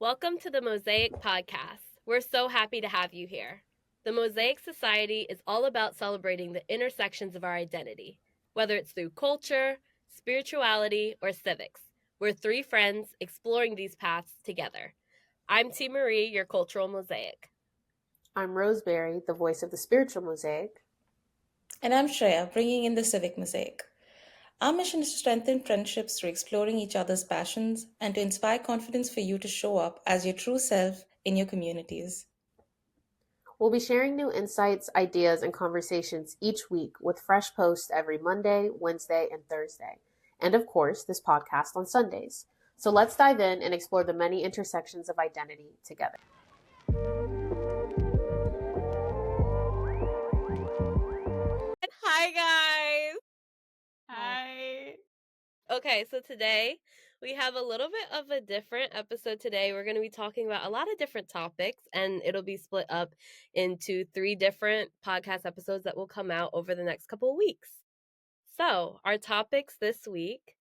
Welcome to the Mosaic Podcast. We're so happy to have you here. The Mosaic Society is all about celebrating the intersections of our identity, whether it's through culture, spirituality, or civics. We're three friends exploring these paths together. I'm TMarie, your cultural mosaic. I'm Roseberry, the voice of the spiritual mosaic. And I'm Shreyaa, bringing in the civic mosaic. Our mission is to strengthen friendships through exploring each other's passions and to inspire confidence for you to show up as your true self in your communities. We'll be sharing new insights, ideas, and conversations each week with fresh posts every Monday, Wednesday, and Thursday. And of course, this podcast on Sundays. So let's dive in and explore the many intersections of identity together. Hi, guys. Hi. Okay, so today we have a little bit of a different episode today. We're going to be talking about a lot of different topics, and it'll be split up into 3 different podcast episodes that will come out over the next couple of weeks. So, our topics this week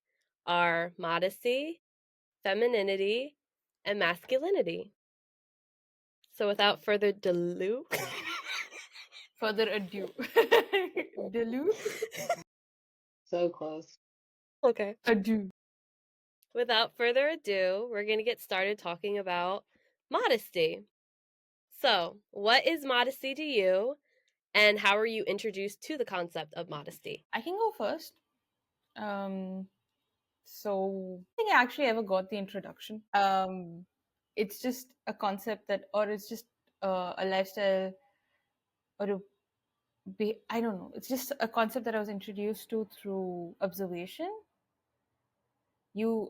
are modesty, femininity, and masculinity. So, without further ado, Further ado. Delu? So close. okay. Ado. Without further ado, we're going to get started talking about modesty. So, what is modesty to you, and how were you introduced to the concept of modesty? I can go first. So I think I actually ever got the introduction. It's just a concept that, or it's just a lifestyle, or I don't know. It's just a concept that I was introduced to through observation.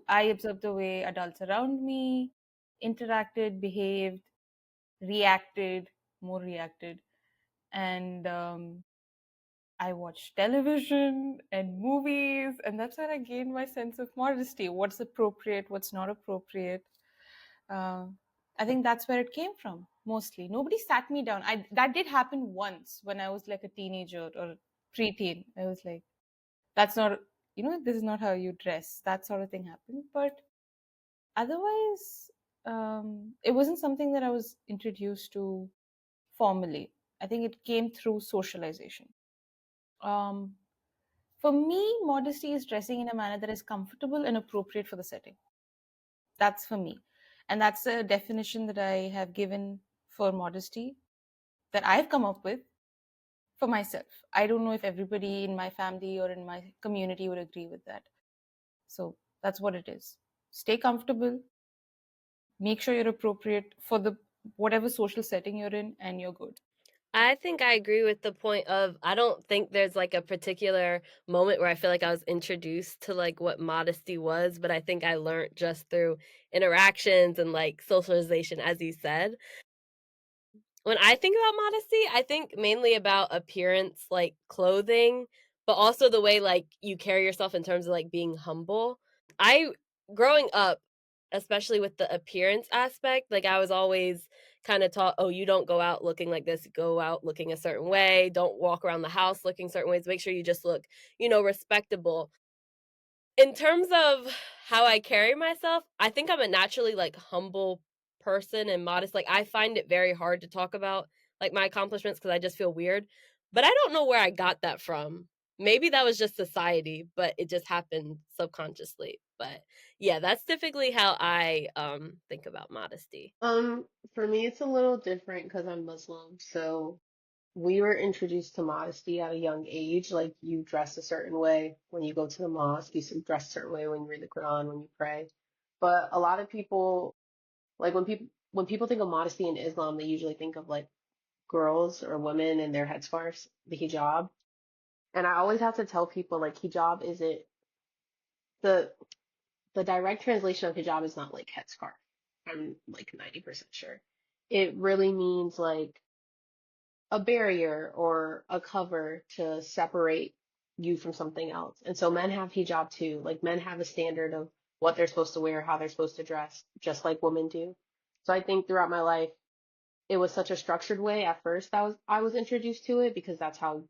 I observed the way adults around me interacted, behaved, more reacted, and I watched television and movies, and that's where I gained my sense of modesty. What's appropriate, what's not appropriate. I think that's where it came from, mostly. Nobody sat me down. That did happen once when I was like a teenager or preteen. I was like, that's not, this is not how you dress. That sort of thing happened. But otherwise, it wasn't something that I was introduced to formally. I think it came through socialization. For me, modesty is dressing in a manner that is comfortable and appropriate for the setting. That's for me. And that's a definition that I have given for modesty that I've come up with for myself. I don't know if everybody in my family or in my community would agree with that. So that's what it is. Stay comfortable. Make sure you're appropriate for the whatever social setting you're in, and you're good. I think I agree with the point of, I don't think there's like a particular moment where I feel like I was introduced to like what modesty was, but I think I learned just through interactions and like socialization, as you said. When I think about modesty, I think mainly about appearance, like clothing, but also the way like you carry yourself in terms of like being humble. Growing up, especially with the appearance aspect, like I was always kind of taught, oh, you don't go out looking like this, go out looking a certain way, don't walk around the house looking certain ways, make sure you just look, respectable. In terms of how I carry myself, I think I'm a naturally like humble person and modest. Like I find it very hard to talk about like my accomplishments because I just feel weird. But I don't know where I got that from. Maybe that was just society, but it just happened subconsciously. But yeah, that's typically how I think about modesty. For me, it's a little different because I'm Muslim. So we were introduced to modesty at a young age. Like you dress a certain way when you go to the mosque, you dress a certain way when you read the Quran, when you pray. But a lot of people, like when people think of modesty in Islam, they usually think of like girls or women in their headscarves, the hijab. And I always have to tell people like hijab isn't the the direct translation of hijab is not like headscarf. I'm like 90% sure. It really means like a barrier or a cover to separate you from something else. And so men have hijab too. Like men have a standard of what they're supposed to wear, how they're supposed to dress, just like women do. So I think throughout my life, it was such a structured way. At first, I was introduced to it because that's how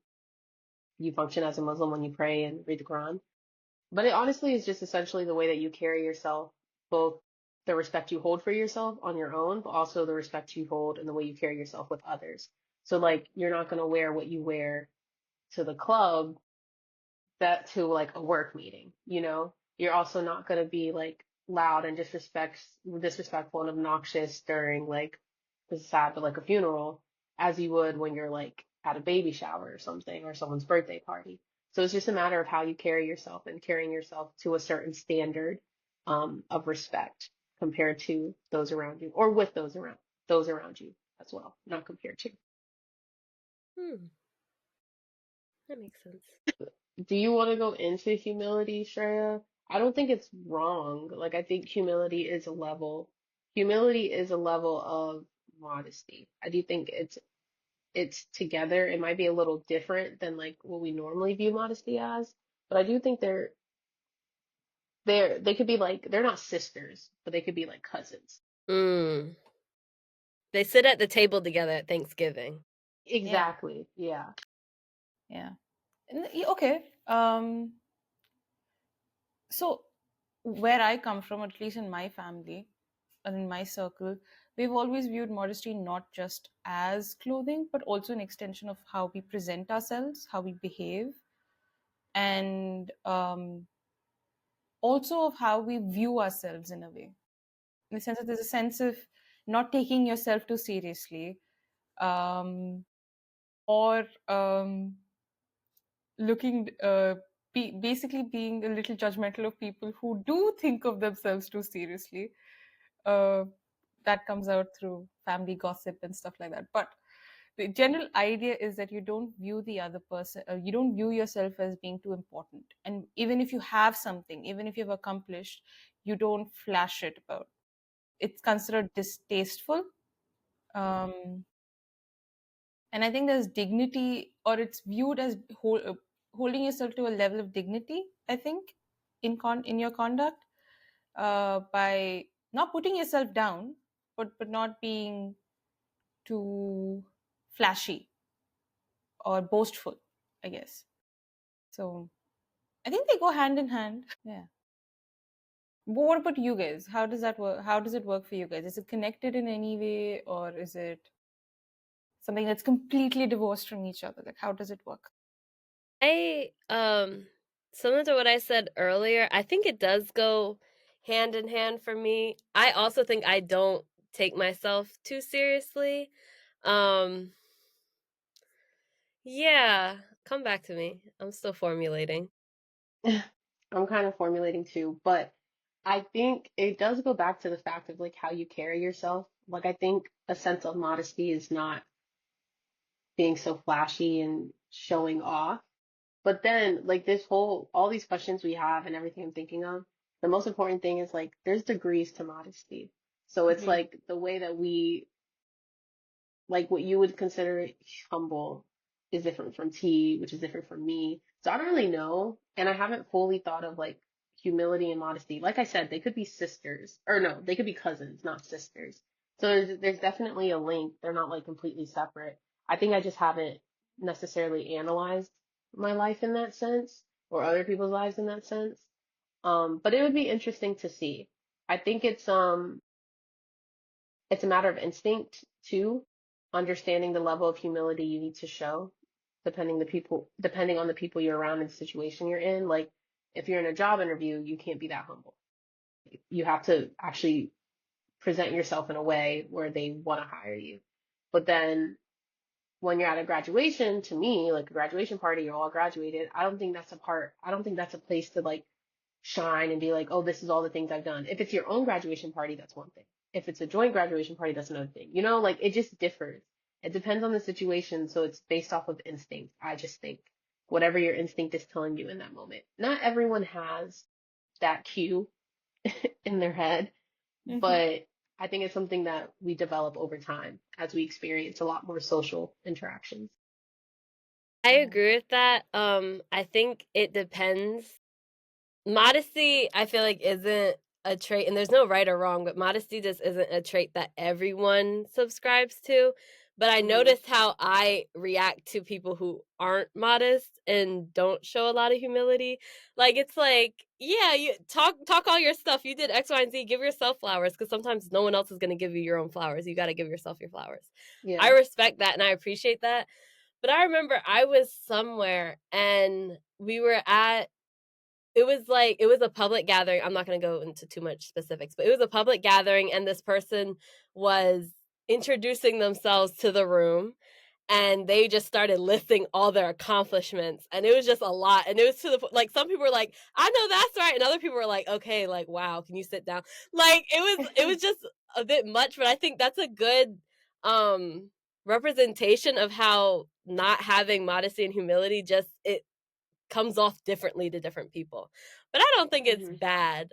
you function as a Muslim when you pray and read the Quran. But it honestly is just essentially the way that you carry yourself, both the respect you hold for yourself on your own, but also the respect you hold and the way you carry yourself with others. So like you're not going to wear what you wear to the club that to like a work meeting, you know? You're also not going to be like loud and disrespectful and obnoxious during like this is sad, but like a funeral as you would when you're like at a baby shower or something or someone's birthday party. So it's just a matter of how you carry yourself and carrying yourself to a certain standard of respect compared to those around you or with those around you as well, not compared to. Hmm, that makes sense. Do you want to go into humility, Shreya? I don't think it's wrong. Like I think humility is a level of modesty. I do think it's together. It might be a little different than like what we normally view modesty as, but I do think they could be like they're not sisters, but they could be like cousins. Mm. They sit at the table together at Thanksgiving. Yeah, Exactly. Yeah. yeah. Okay. So where I come from, at least in my family and in my circle, we've always viewed modesty not just as clothing, but also an extension of how we present ourselves, how we behave, and also of how we view ourselves in a way. In the sense that there's a sense of not taking yourself too seriously, um, or looking basically being a little judgmental of people who do think of themselves too seriously. uh, that comes out through family gossip and stuff like that, but the general idea is that you don't view the other person, you don't view yourself as being too important, and even if you have something, even if you've accomplished, you don't flash it about. It's considered distasteful. um, and I think there's dignity, or it's viewed as holding yourself to a level of dignity, I think, in your conduct, by not putting yourself down, but not being too flashy or boastful, I guess. So I think they go hand in hand. Yeah. But what about you guys? How does that work? How does it work for you guys? Is it connected in any way, or is it something that's completely divorced from each other? Like, how does it work? I similar to what I said earlier, I think it does go hand in hand for me. I also think I don't take myself too seriously. Um yeah, come back to me. I'm still formulating. I'm kind of formulating too, but I think it does go back to the fact of like how you carry yourself. Like I think a sense of modesty is not being so flashy and showing off. But then like all these questions we have and everything I'm thinking of, the most important thing is like there's degrees to modesty. So it's Agreed. like the way that we like what you would consider humble is different from T, which is different from me. So I don't really know, and I haven't fully thought of like humility and modesty. Like I said, they could be sisters, or no, they could be cousins, not sisters. So there's definitely a link. They're not like completely separate. I think I just haven't necessarily analyzed my life in that sense, or other people's lives in that sense. But it would be interesting to see. I think it's a matter of instinct too, understanding the level of humility you need to show, depending on the people you're around and the situation you're in. Like if you're in a job interview, you can't be that humble. You have to actually present yourself in a way where they want to hire you. But then when you're at a graduation, to me, like a graduation party, you're all graduated. I don't think that's a place to like shine and be like, oh, this is all the things I've done. If it's your own graduation party, that's one thing. If it's a joint graduation party, that's another thing. You know, like it just differs. It depends on the situation, so it's based off of instinct. I just think whatever your instinct is telling you in that moment. Not everyone has that cue in their head, Hmm. but I think it's something that we develop over time as we experience a lot more social interactions. I Yeah. agree with that. I think it depends. Modesty, I feel like isn't a trait, and there's no right or wrong, but modesty just isn't a trait that everyone subscribes to. But I noticed how I react to people who aren't modest and don't show a lot of humility. Like, it's like, yeah, you talk all your stuff. You did X, Y, and Z. Give yourself flowers, because sometimes no one else is going to give you your own flowers. You got to give yourself your flowers. Yeah. I respect that and I appreciate that. But I remember I was somewhere and we were at, it was a public gathering. I'm not going to go into too much specifics, but it was a public gathering, and this person was introducing themselves to the room, and they just started listing all their accomplishments, and it was just a lot. And it was to the like, some people were like, I know that's right, and other people were like, okay, like, wow, can you sit down? Like, it was just a bit much. But I think that's a good representation of how not having modesty and humility, just it comes off differently to different people. But I don't think it's bad,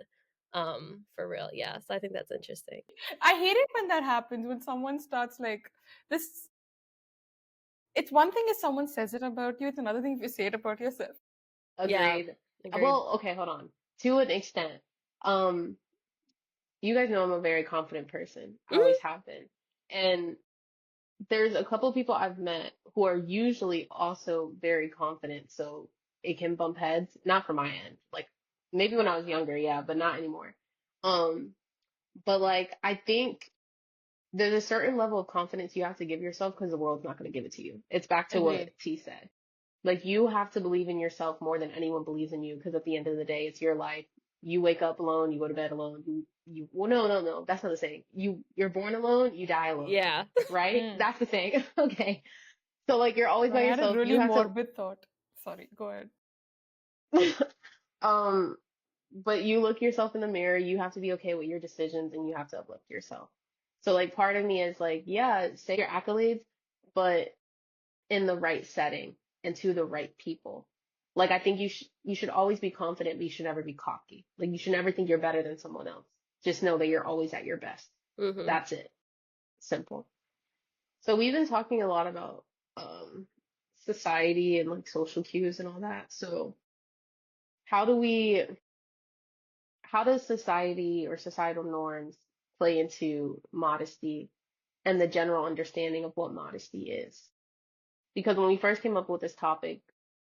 for real. Yeah, so I think that's interesting. I hate it when that happens, when someone starts like this. It's one thing if someone says it about you, it's another thing if you say it about yourself. Agreed. Agreed. Well, okay, hold on. To an extent. You guys know I'm a very confident person. I always have been. And there's a couple of people I've met who are usually also very confident, so it can bump heads. Not from my end. Like, maybe when I was younger, yeah, but not anymore. Um, but like, I think there's a certain level of confidence you have to give yourself because the world's not going to give it to you. It's back to what Agreed. T said. Like, you have to believe in yourself more than anyone believes in you, because at the end of the day, it's your life. You wake up alone, you go to bed alone. Well, no, that's not the saying. You're born alone, you die alone. Yeah. Right? That's the saying. Okay. So like, you're always I by had a yourself. really You have morbid thought. Sorry, go ahead. to, but you look yourself in the mirror, you have to be okay with your decisions, and you have to uplift yourself. So like, part of me is like, yeah, say your accolades, but in the right setting and to the right people. Like, I think you should always be confident, but you should never be cocky. Like, you should never think you're better than someone else. Just know that you're always at your best. That's it. Simple. So we've been talking a lot about society and like social cues and all that. So how do we how does society or societal norms play into modesty and the general understanding of what modesty is? Because when we first came up with this topic,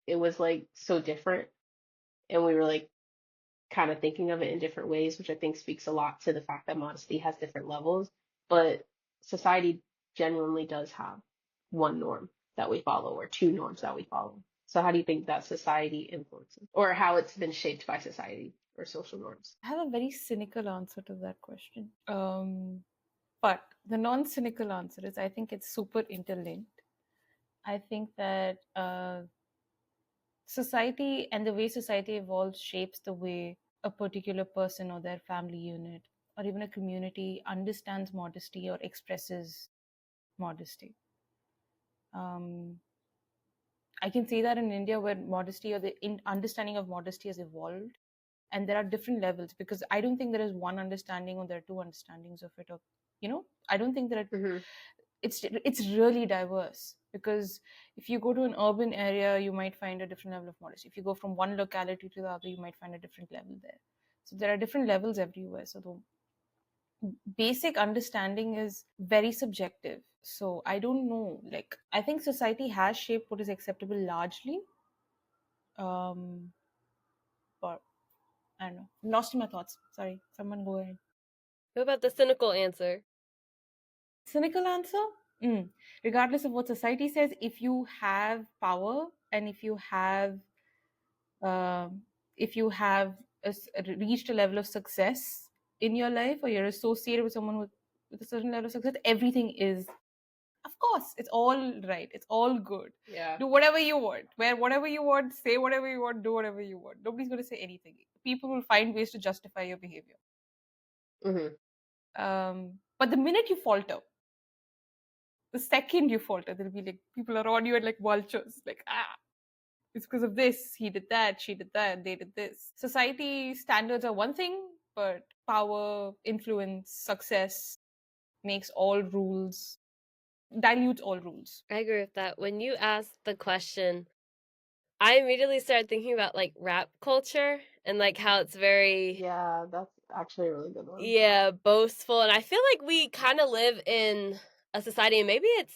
it was like so different, and we were like kind of thinking of it in different ways, which I think speaks a lot to the fact that modesty has different levels. But society genuinely does have one norm that we follow, or two norms that we follow. So how do you think that society influences, or how it's been shaped by society or social norms? I have a very cynical answer to that question. But the non-cynical answer is, I think it's super interlinked. I think that society and the way society evolves shapes the way a particular person or their family unit or even a community understands modesty or expresses modesty. I can say that in India, where modesty or the understanding of modesty has evolved, and there are different levels, because I don't think there is one understanding or there are two understandings of it. Or, I don't think that it's really diverse, because if you go to an urban area, you might find a different level of modesty. If you go from one locality to the other, you might find a different level there. So there are different levels everywhere. So the basic understanding is very subjective. So I don't know. Like, I think society has shaped what is acceptable largely. But I don't know. I'm lost in my thoughts. Sorry. Someone go ahead. What about the cynical answer? Cynical answer? Regardless of what society says, if you have power and if you have reached a level of success in your life, or you're associated with someone with a certain level of success, everything is, of course, it's all right. It's all good. Yeah. Do whatever you want, wear whatever you want, say whatever you want, do whatever you want. Nobody's going to say anything. People will find ways to justify your behavior. But the minute you falter, the second you falter, there'll be like people are on you and like vultures, like, it's because of this, he did that, she did that, they did this. Society standards are one thing, but power, influence, success makes all rules, dilutes all rules. I agree with that. When you asked the question, I immediately started thinking about like rap culture and like how it's very Yeah, actually a really good one. Yeah, boastful. And I feel like we kind of live in a society, and maybe it's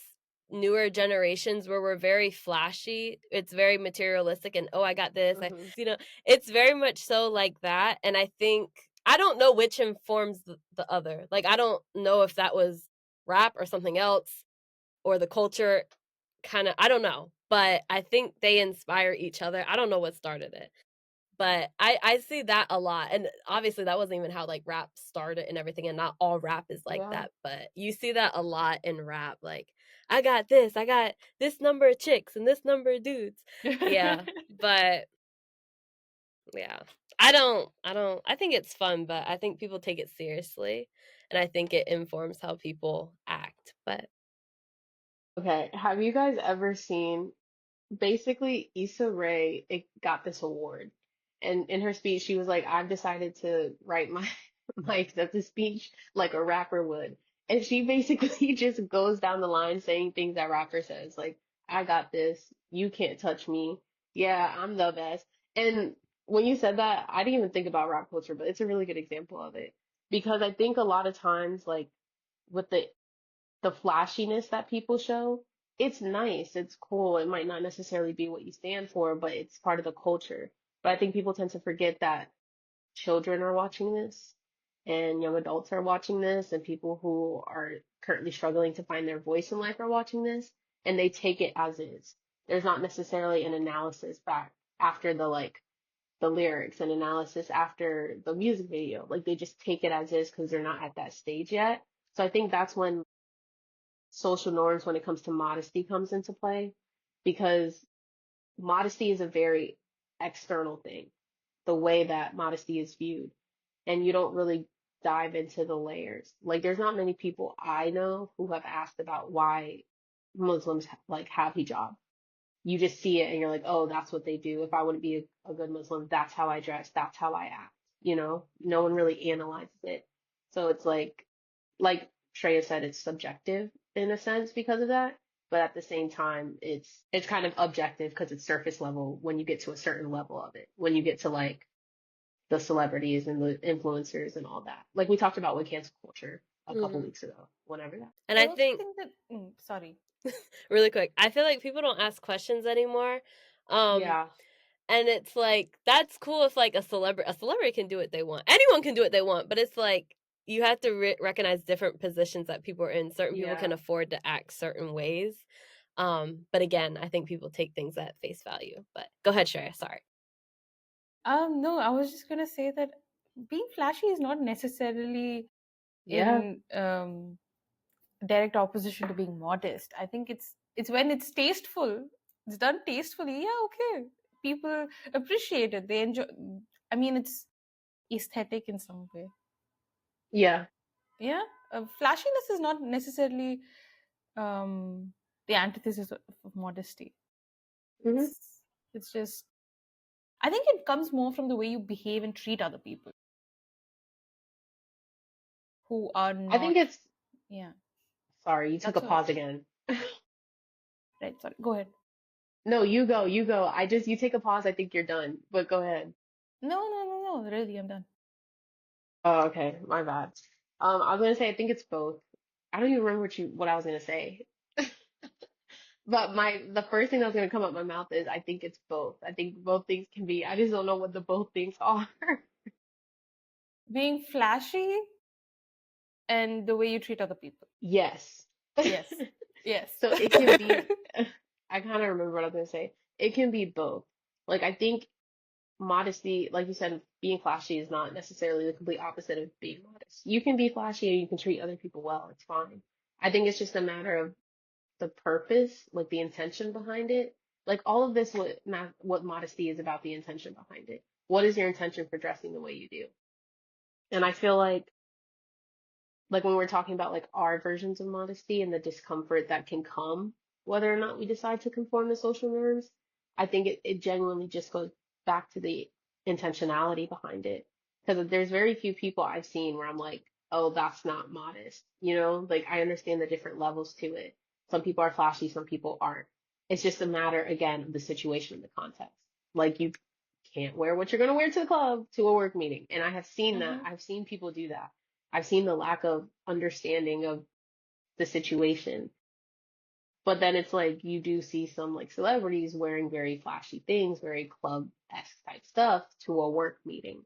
newer generations where we're very flashy. It's very materialistic and oh, I got this. Hmm. It's very much so like that. And I think I don't know which informs the other. Like I don't know if that was rap or something else or the culture kind of I don't know. But I think they inspire each other. I don't know what started it. But I see that a lot, and obviously that wasn't even how, like, rap started and everything, and not all rap is like Yeah. that, but you see that a lot in rap, like, I got this number of chicks and this number of dudes." Yeah, but yeah. I think it's fun, but I think people take it seriously, and I think it informs how people act, but Okay. Have you guys ever seen basically Issa Rae it got this award. And in her speech she was like, I've decided to write my my acceptance speech like a rapper would. And she basically just goes down the line saying things that rapper says, like, I got this, you can't touch me. Yeah, I'm the best. And when you said that, I didn't even think about rap culture, but it's a really good example of it. Because I think a lot of times, like with the flashiness that people show, it's nice, it's cool. It might not necessarily be what you stand for, but it's part of the culture. But I think people tend to forget that children are watching this and young adults are watching this and people who are currently struggling to find their voice in life are watching this and they take it as is. There's not necessarily an analysis back after the lyrics and analysis after the music video. Like they just take it as is because they're not at that stage yet. So I think that's when social norms when it comes to modesty comes into play because modesty is a very external thing, the way that modesty is viewed. And you don't really dive into the layers. Like there's not many people I know who have asked about why Muslims like have hijab. You just see it and you're like, oh, that's what they do. If I want to be a good Muslim, that's how I dress, that's how I act. No one really analyzes it. So it's like Shreya said, it's subjective in a sense because of that. But at the same time, it's kind of objective because it's surface level when you get to a certain level of it. When you get to like the celebrities and the influencers and all that. Like we talked about with cancel culture a couple mhm. weeks ago, whenever that. And I I also think think that, sorry. really quick, I feel like people don't ask questions anymore. Um, Yeah. And it's like that's cool if like a celebrity can do what they want. Anyone can do what they want, but it's like you have to recognize different positions that people are in. Certain people can Yeah. afford to act certain ways. But again, I think people take things at face value. But go ahead, Shreya. Sorry. No, I was just gonna say that being flashy is not necessarily Yeah. in direct opposition to being modest. I think it's when it's tasteful, it's done tastefully. Yeah, okay. People appreciate it. They enjoy. I mean, it's aesthetic in some way. Yeah. Yeah, flashiness is not necessarily the antithesis of modesty. Hmm. It's just I think it comes more from the way you behave and treat other people who are I think not. it's Yeah, sorry, you took a that's all right. pause again. Right, sorry. Go ahead. No, you go, you go. You take a pause, I think you're done. But go ahead. No, no, no, no. Really, I'm done. Oh, okay, my bad. I was gonna say I think it's both. I don't even remember what I was gonna say. But the first thing that was gonna come out my mouth is I think it's both. I think both things can be. I just don't know what the both things are. Being flashy and the way you treat other people. Yes. Yes. Yes. So it can be, I kind of remember what I was gonna say. It can be both. Like I think modesty, like you said, being flashy is not necessarily the complete opposite of being modest. You can be flashy and you can treat other people well. It's fine. I think it's just a matter of the purpose, like the intention behind it. Like all of this, what modesty is about, the intention behind it. What is your intention for dressing the way you do? And I feel like when we're talking about like our versions of modesty and the discomfort that can come whether or not we decide to conform to social norms, I think it genuinely just goes back to the intentionality behind it. Because there's very few people I've seen where I'm like, oh, that's not modest. Like I understand the different levels to it. Some people are flashy, some people aren't. It's just a matter, again, of the situation and the context. Like you can't wear what you're going to wear to the club to a work meeting. And I have seen that. Mm-hmm. I've seen people do that. I've seen the lack of understanding of the situation. But then it's like you do see some like celebrities wearing very flashy things, very club-esque type stuff to a work meeting.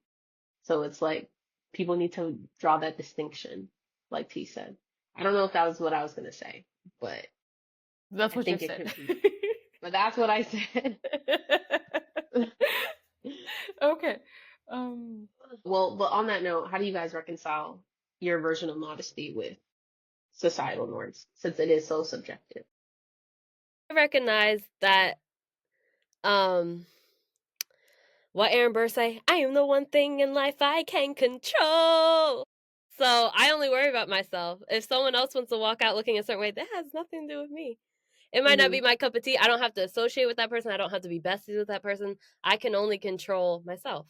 So it's like people need to draw that distinction, like T said. I don't know if that was what I was gonna say, but That's I what you think it said. could be. But that's what I said. Okay. Um, Well, but on that note, how do you guys reconcile your version of modesty with societal norms, since it is so subjective? I recognize that um what Aaron Burr say? I am the one thing in life I can control. So I only worry about myself. If someone else wants to walk out looking a certain way, that has nothing to do with me. It might not Hmm. be my cup of tea. I don't have to associate with that person. I don't have to be besties with that person. I can only control myself.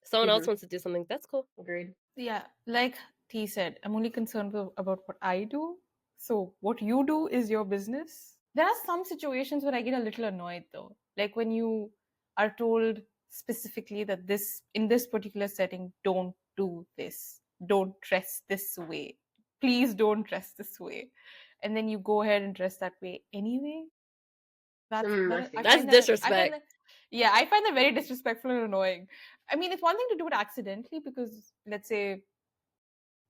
If someone else Hmm. wants to do something, that's cool. Agreed. yeah, like T said, I'm only concerned about what I do. So what you do is your business. There are some situations where I get a little annoyed though. Like when you are told specifically that this in this particular setting, don't do this. Don't dress this way. Please don't dress this way. And then you go ahead and dress that way anyway. I I see. That's find that I find disrespect. that yeah, I find that very disrespectful and annoying. I mean, it's one thing to do it accidentally because let's say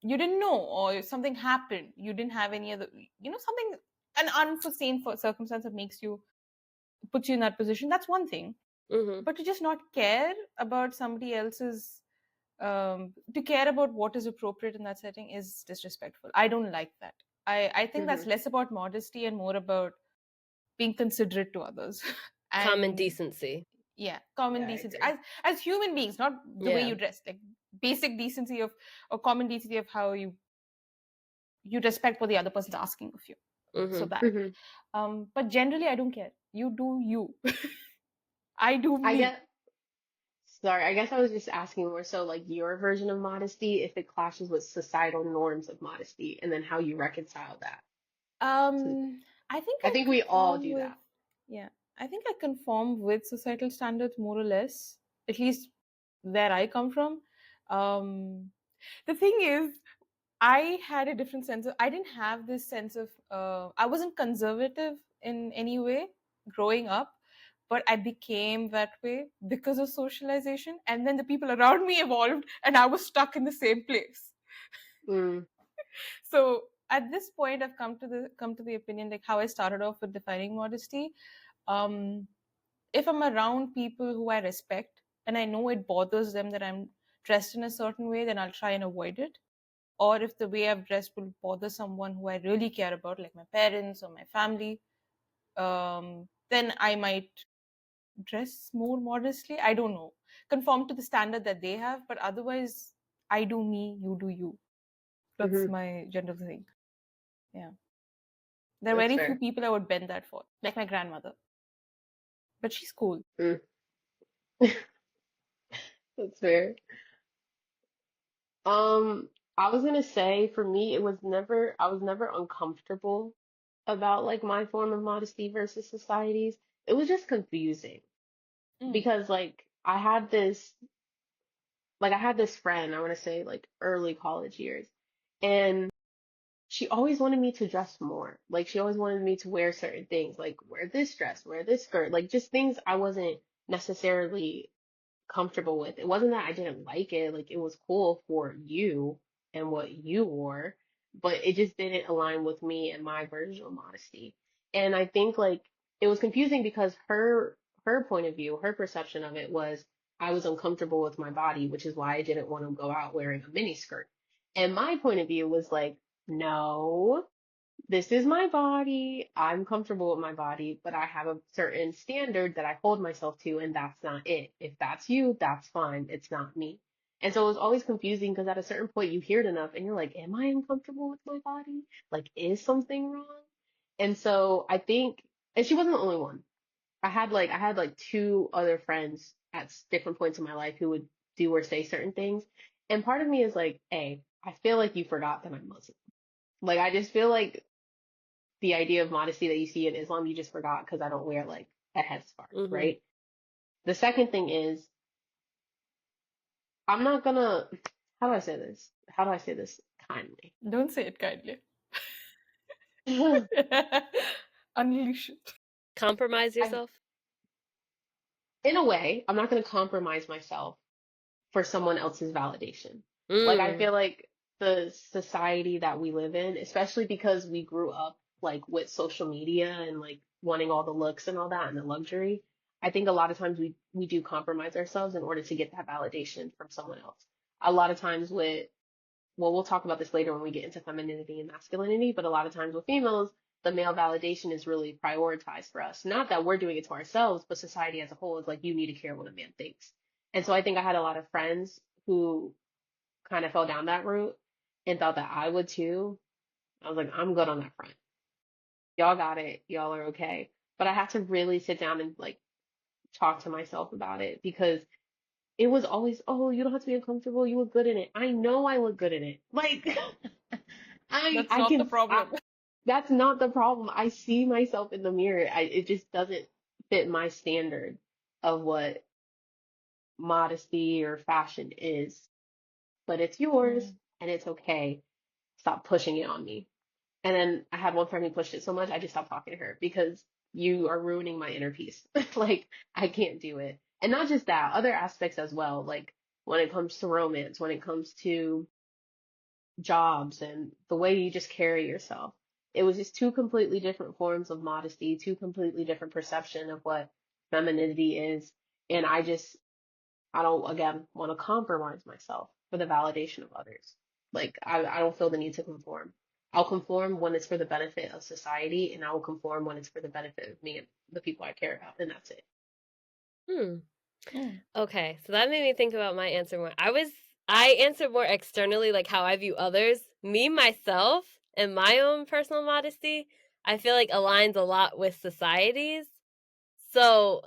you didn't know or something happened, you didn't have any other, something, an unforeseen circumstance that makes you puts you in that position. That's one thing, Mm-hmm. but to just not care about somebody else's to care about what is appropriate in that setting is disrespectful. I don't like that. I think Hmm. that's less about modesty and more about being considerate to others Common and decency. yeah, Yeah, common I decency agree. as human beings, not the way Yeah. you dress, like basic decency of or common decency of how you respect what the other person's asking of you. So Mm-hmm. that Hmm. but generally I don't care, you do you. I do I me. get. Sorry, I guess I was just asking more so like your version of modesty, if it clashes with societal norms of modesty, and then how you reconcile that. So I think I I think we all conform do with that. yeah, I think I conform with societal standards more or less, at least where I come from. um the thing is, I had a different sense of, I didn't have this sense of, I wasn't conservative in any way growing up, but I became that way because of socialization. And then the people around me evolved and I was stuck in the same place. Mm, So at this point, I've come to the opinion, like how I started off with defining modesty. Um, if I'm around people who I respect and I know it bothers them that I'm dressed in a certain way, then I'll try and avoid it. Or if the way I've dressed will bother someone who I really care about, like my parents or my family, then I might dress more modestly. I don't know, conform to the standard that they have, but otherwise, I do me, you do you. That's hmm. my general thing. Yeah, there are That's very few fair. people I would bend that for, like my grandmother, but she's cool. Mm, that's fair. Um, I was gonna say for me, I was never uncomfortable about like my form of modesty versus society's. It was just confusing Mm. because I had this friend, I want to say like early college years, and she always wanted me to dress more. Like she always wanted me to wear certain things, like wear this dress, wear this skirt, like just things I wasn't necessarily comfortable with. It wasn't that I didn't like it, like it was cool for you and what you wore, but it just didn't align with me and my version of modesty. And I think like it was confusing because her point of view, her perception of it was I was uncomfortable with my body, which is why I didn't want to go out wearing a mini skirt. And my point of view was like, no, this is my body. I'm comfortable with my body, but I have a certain standard that I hold myself to, and that's not it. If that's you, that's fine. It's not me. And so it was always confusing because at a certain point you hear it enough and you're like, am I uncomfortable with my body? Like, is something wrong? And so I think, and she wasn't the only one. I had like two other friends at different points in my life who would do or say certain things. And part of me is like, hey, I feel like you forgot that I'm Muslim. Like, I just feel like the idea of modesty that you see in Islam, you just forgot because I don't wear like a headscarf, Mm-hmm. right? The second thing is, I'm not gonna, how do I say this? How do I say this kindly? Don't say it kindly. Unleash it. Compromise I, yourself? in a way, I'm not gonna compromise myself for someone else's validation. Like, I Mm. feel like the society that we live in, especially because we grew up like with social media and like wanting all the looks and all that and the luxury, I think a lot of times we do compromise ourselves in order to get that validation from someone else. A lot of times with, well, we'll talk about this later when we get into femininity and masculinity, but a lot of times with females, the male validation is really prioritized for us. Not that we're doing it to ourselves, but society as a whole is like, you need to care what a man thinks. And so I think I had a lot of friends who kind of fell down that route and thought that I would too. I was like, I'm good on that front. Y'all got it. Y'all are okay. But I had to really sit down and like talk to myself about it because it was always, oh, you don't have to be uncomfortable. You look good in it. I know I look good in it. Like, That's I not the can, problem. that's not the problem. I see myself in the mirror. It just doesn't fit my standard of what modesty or fashion is. But it's yours Mm. and it's okay. Stop pushing it on me. And then I had one friend who pushed it so much, I just stopped talking to her because you are ruining my inner peace. Like, I can't do it. And not just that, other aspects as well. Like, when it comes to romance, when it comes to jobs and the way you just carry yourself. It was just two completely different forms of modesty, two completely different perception of what femininity is. And I don't, again, want to compromise myself for the validation of others. Like, I don't feel the need to conform. I'll conform when it's for the benefit of society, and I will conform when it's for the benefit of me and the people I care about, and that's it. Hmm. Mm. Okay, so that made me think about my answer more. I answered more externally, like how I view others. Me, myself, and my own personal modesty, I feel like aligns a lot with society's. So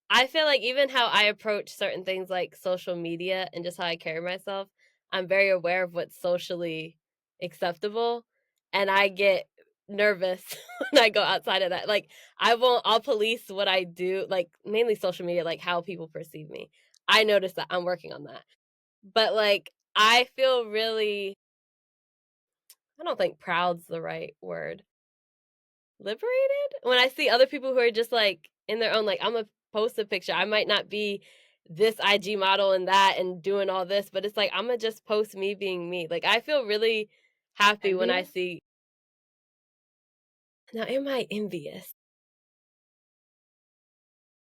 I feel like even how I approach certain things like social media and just how I carry myself, I'm very aware of what's socially acceptable. And I get nervous when I go outside of that. Like, I'll police what I do, like mainly social media, like how people perceive me. I notice that I'm working on that. But like, I feel really, I don't think proud's the right word, liberated when I see other people who are just like in their own, like, I'm gonna post a picture. I might not be this IG model and that and doing all this, but it's like I'm gonna just post me being me. Like, I feel really happy when I Envious? see. Now, am I envious?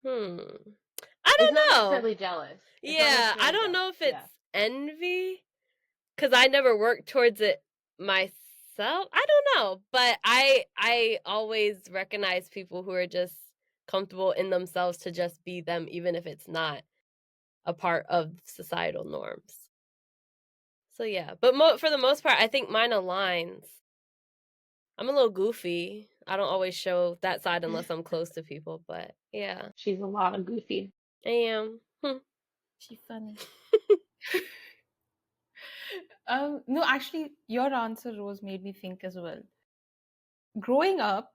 Hmm. I It's not don't know. necessarily jealous. It's not Yeah, I necessarily don't jealous. know if it's Yeah. envy because I never worked towards it myself. I don't know, but I always recognize people who are just comfortable in themselves to just be them, even if it's not a part of societal norms. So yeah, but for the most part, I think mine aligns. I'm a little goofy. I don't always show that side unless I'm close to people, but yeah, She's a lot of goofy. I am. She funny. No, actually, your answer, Rose, made me think as well. Growing up,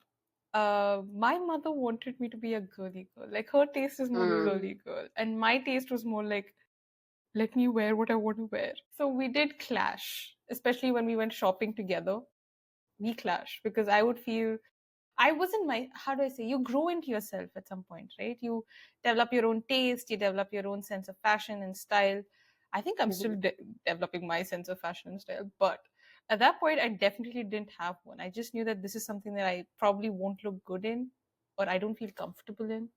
my mother wanted me to be a girly girl. Like, her taste is more Mm. girly girl, and my taste was more like, let me wear what I want to wear. So we did clash, especially when we went shopping together. We clash because I would feel I wasn't my, how do I say, you grow into yourself at some point, right? You develop your own taste, you develop your own sense of fashion and style. I think I'm still Mhm. developing my sense of fashion and style, but at that point, I definitely didn't have one. I just knew that this is something that I probably won't look good in or I don't feel comfortable in.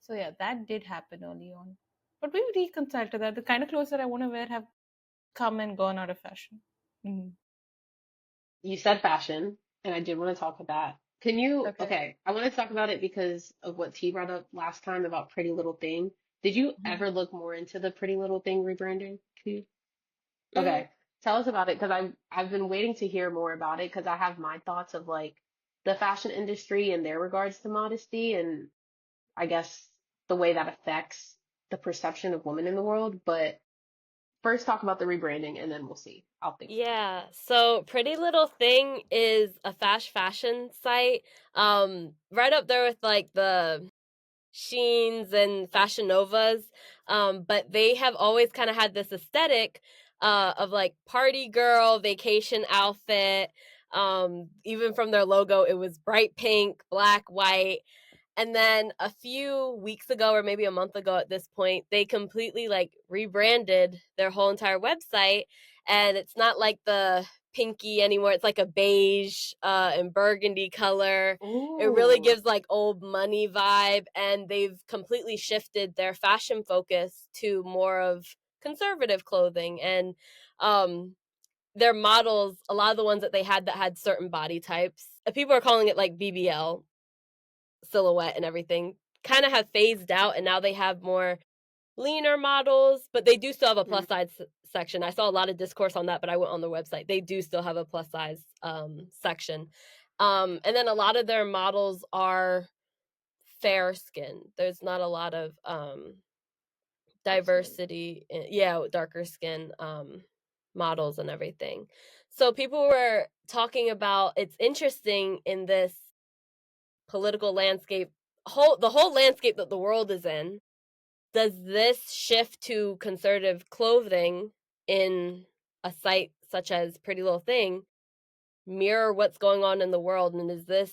So, yeah, that did happen early on. But we reconciled to that. The kind of clothes that I want to wear have come and gone out of fashion. Mhm. You said fashion, and I did want to talk about that. Can you, Okay. okay, I want to talk about it because of what T brought up last time about Pretty Little Thing. Did you Mhm. ever look more into the Pretty Little Thing rebranding? T? Mm, Okay, tell us about it because I've been waiting to hear more about it because I have my thoughts of like the fashion industry and their regards to modesty and I guess the way that affects the perception of women in the world. But first, talk about the rebranding and then we'll see. I'll think about it. yeah, so Pretty Little Thing is a fast fashion site, right up there with like Sheens and Fashion Novas, but they have always kind of had this aesthetic of like party girl, vacation outfit. Even from their logo, it was bright pink, black, white. And then a few weeks ago, or maybe a month ago at this point, they completely like rebranded their whole entire website. And it's not like the pinky anymore. It's like a beige and burgundy color. It really Ooh. gives like old money vibe. And they've completely shifted their fashion focus to more of conservative clothing. And their models, a lot of the ones that they had that had certain body types, people are calling it like BBL silhouette and everything, kind of have phased out, and now they have more leaner models, but they do still have a Mm. plus size section. I saw a lot of discourse on that, but I went on their website. They do still have a plus size section. And then a lot of their models are fair skin. There's not a lot of Dark skin. diversity yeah, darker skin models and everything. So people were talking about, it's interesting in this political landscape, the whole landscape that the world is in, does this shift to conservative clothing in a site such as Pretty Little Thing mirror what's going on in the world, and is this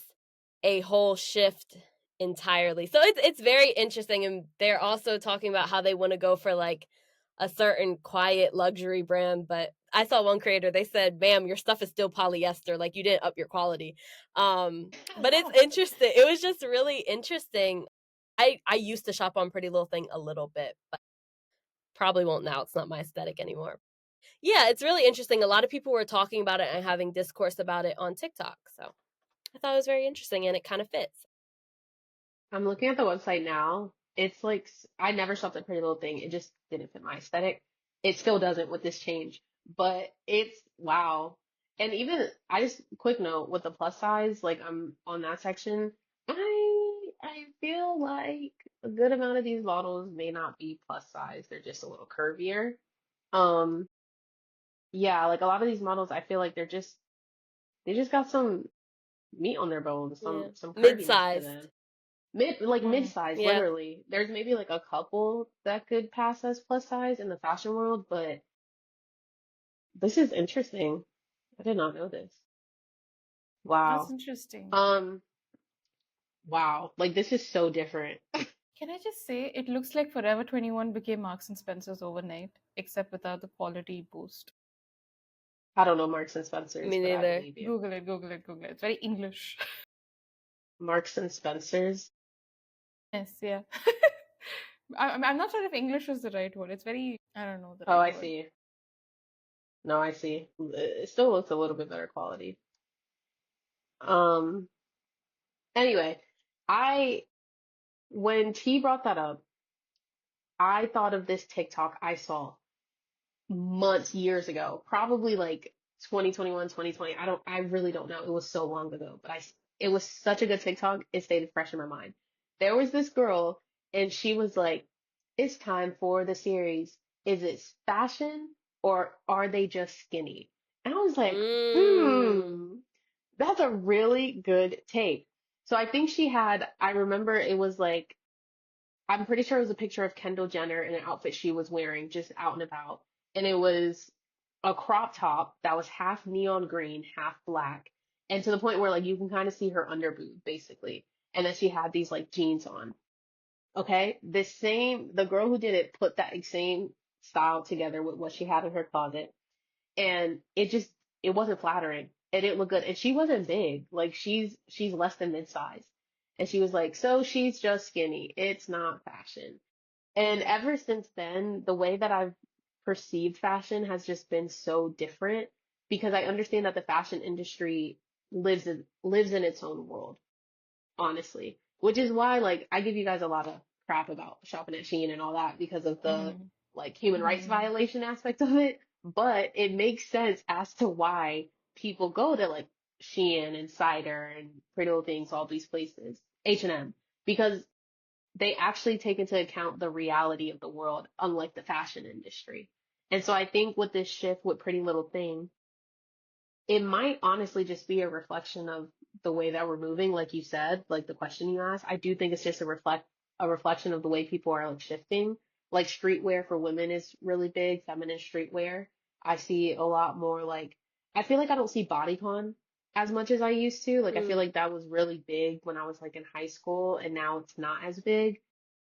a whole shift entirely? So it's very interesting, and they're also talking about how they want to go for like a certain quiet luxury brand, but I saw one creator, they said, "Ma'am, your stuff is still polyester, like you didn't up your quality." But it's interesting. It was just really interesting. I used to shop on Pretty Little Thing a little bit, but probably won't now. It's not my aesthetic anymore. Yeah, it's really interesting. A lot of people were talking about it and having discourse about it on TikTok. So I thought it was very interesting, and it kind of fits. I'm looking at the website now. It's like I never shopped at Pretty Little Thing. It just didn't fit my aesthetic. It still doesn't with this change, but it's wow. And even I just quick note with the plus size, like I'm on that section. I feel like a good amount of these models may not be plus size. They're just a little curvier. Um, yeah, like a lot of these models, I feel like they just got some meat on their bones, Yeah. some curviness to Mid-sized. them. Like Mm. mid-size, Yeah. literally. There's maybe like a couple that could pass as plus size in the fashion world, but this is interesting. I did not know this. That's Wow. interesting. Um, wow. Like this is so different. Can I just say, it looks like Forever 21 became Marks and Spencer's overnight, except without the quality boost. I don't know Marks and Spencer's, Me but I neither. believe you. Google it, Google it, Google it. It's very English. Marks and Spencer's. Yes, yeah. I'm not sure if English is the right word. It's very, I don't know the Oh, right I word. see. No, I see. It still looks a little bit better quality. Um, anyway, I when T brought that up, I thought of this TikTok I saw months, years ago, probably like 2021, 2020. I really don't know. It was so long ago, but it was such a good TikTok. It stayed fresh in my mind. There was this girl and she was like, it's time for the series. Is it fashion or are they just skinny? And I was like, Mm. that's a really good take. So I think I remember it was like, I'm pretty sure it was a picture of Kendall Jenner in an outfit she was wearing just out and about. And it was a crop top that was half neon green, half black. And to the point where like you can kind of see her underboob basically. And then she had these like jeans on. Okay. The girl who did it put that same style together with what she had in her closet. And it wasn't flattering. It didn't look good. And she wasn't big. Like she's less than mid-size. And she was like, so she's just skinny. It's not fashion. And ever since then, the way that I've perceived fashion has just been so different because I understand that the fashion industry lives in its own world, honestly. Which is why like I give you guys a lot of crap about shopping at Shein and all that because of the Mm-hmm. like human rights Mm-hmm. violation aspect of it. But it makes sense as to why people go to like Shein and Cider and Pretty Little Things, all these places, H&M, because they actually take into account the reality of the world, unlike the fashion industry. And so I think with this shift with Pretty Little Thing, it might honestly just be a reflection of the way that we're moving, like you said, like the question you asked. I do think it's just a reflection of the way people are like shifting. Like streetwear for women is really big, feminine streetwear. I see a lot more like I feel like I don't see bodycon as much as I used to. Like I feel Mm, like that was really big when I was like in high school and now it's not as big.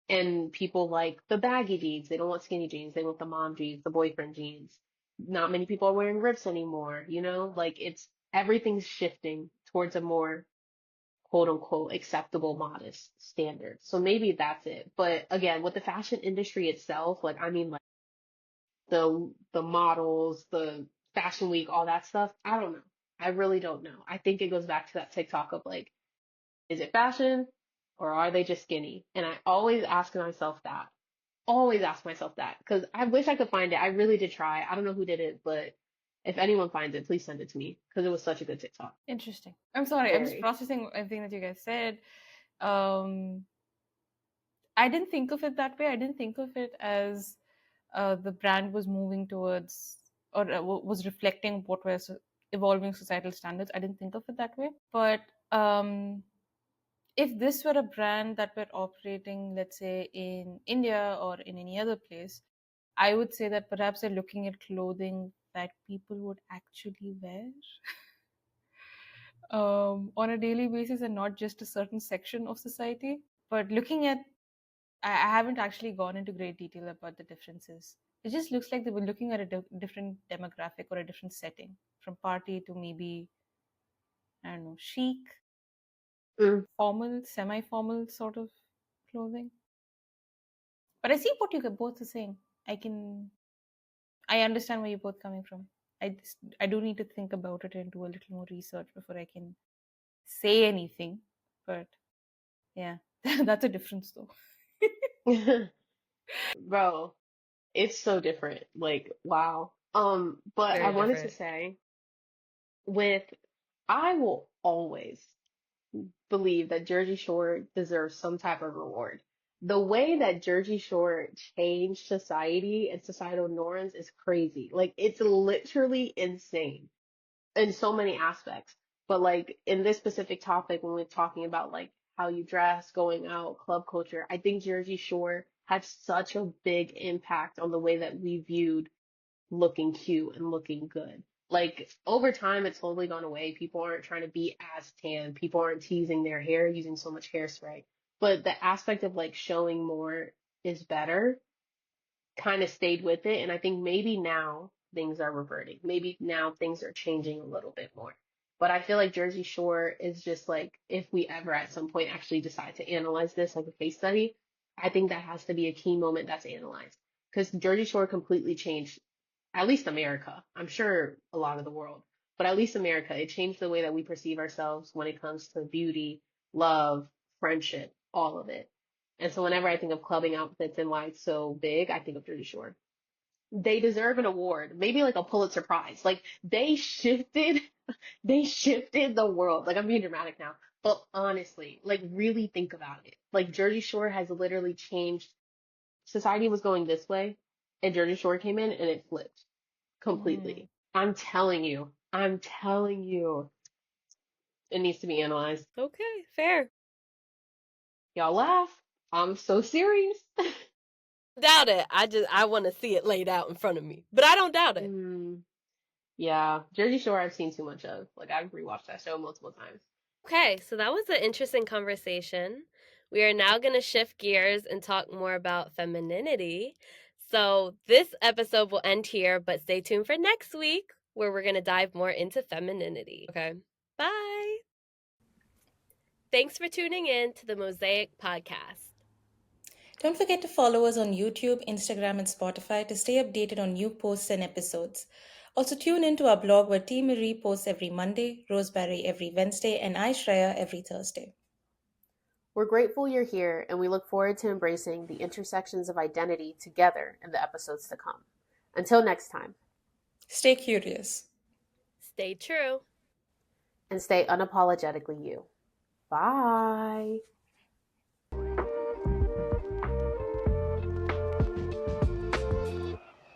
And people like the baggy jeans. They don't want skinny jeans. They want the mom jeans, the boyfriend jeans. Not many people are wearing rips anymore, you know? Like it's everything's shifting towards a more quote unquote acceptable modest standard. So maybe that's it. But again, with the fashion industry itself, like I mean like the models, the fashion week, all that stuff, I don't know. I really don't know. I think it goes back to that TikTok of like, is it fashion or are they just skinny? And I always ask myself that. Always ask myself that because I wish I could find it. I really did try. I don't know who did it, but if anyone finds it, please send it to me because it was such a good TikTok. Interesting. I'm sorry. I'm just Very. processing everything that you guys said. Um, I didn't think of it that way. I didn't think of it as the brand was moving towards or was reflecting what were evolving societal standards. I didn't think of it that way. But um, if this were a brand that were operating, let's say, in India or in any other place, I would say that perhaps they're looking at clothing that people would actually wear on a daily basis and not just a certain section of society. But looking at, I haven't actually gone into great detail about the differences. It just looks like they were looking at a different demographic or a different setting, from party to maybe, I don't know, chic, Mm. formal, semi formal sort of clothing. But I see what you both are saying. I understand where you're both coming from. I do need to think about it and do a little more research before I can say anything. But yeah, that's a difference though. Bro, it's so different. Like, wow. But I very wanted to different. say with I will always believe that Jersey Shore deserves some type of reward. The way that Jersey Shore changed society and societal norms is crazy. Like, it's literally insane in so many aspects. But like in this specific topic, when we're talking about like how you dress, going out, club culture, I think Jersey Shore had such a big impact on the way that we viewed looking cute and looking good. Like over time, it's slowly gone away. People aren't trying to be as tan. People aren't teasing their hair using so much hairspray. But the aspect of like showing more is better kind of stayed with it. And I think maybe now things are reverting. Maybe now things are changing a little bit more. But I feel like Jersey Shore is just like, if we ever at some point actually decide to analyze this like a case study, I think that has to be a key moment that's analyzed. Because Jersey Shore completely changed, at least America. I'm sure a lot of the world, but at least America. It changed the way that we perceive ourselves when it comes to beauty, love, friendship, all of it. And so whenever I think of clubbing outfits and why it's so big, I think of Jersey Shore. They deserve an award, maybe like a Pulitzer Prize. Like they shifted the world. Like I'm being dramatic now, but honestly, like really think about it. Like Jersey Shore has literally changed. Society was going this way, and Jersey Shore came in and it flipped Mm. completely. I'm telling you, it needs to be analyzed. Okay, fair. Y'all laugh. I'm so serious. Doubt it. I want to see it laid out in front of me, but I don't doubt it. Mm. Yeah, Jersey Shore I've seen too much of. Like I've rewatched that show multiple times. Okay, so that was an interesting conversation. We are now going to shift gears and talk more about femininity. So this episode will end here, but stay tuned for next week where we're going to dive more into femininity. Okay, bye. Thanks for tuning in to the Mosaic Podcast. Don't forget to follow us on YouTube, Instagram, and Spotify to stay updated on new posts and episodes. Also, tune in to our blog where TMarie posts every Monday, Roseberry every Wednesday, and I, Shreyaa, every Thursday. We're grateful you're here, and we look forward to embracing the intersections of identity together in the episodes to come. Until next time, Stay curious. Stay true. and stay unapologetically you. Bye.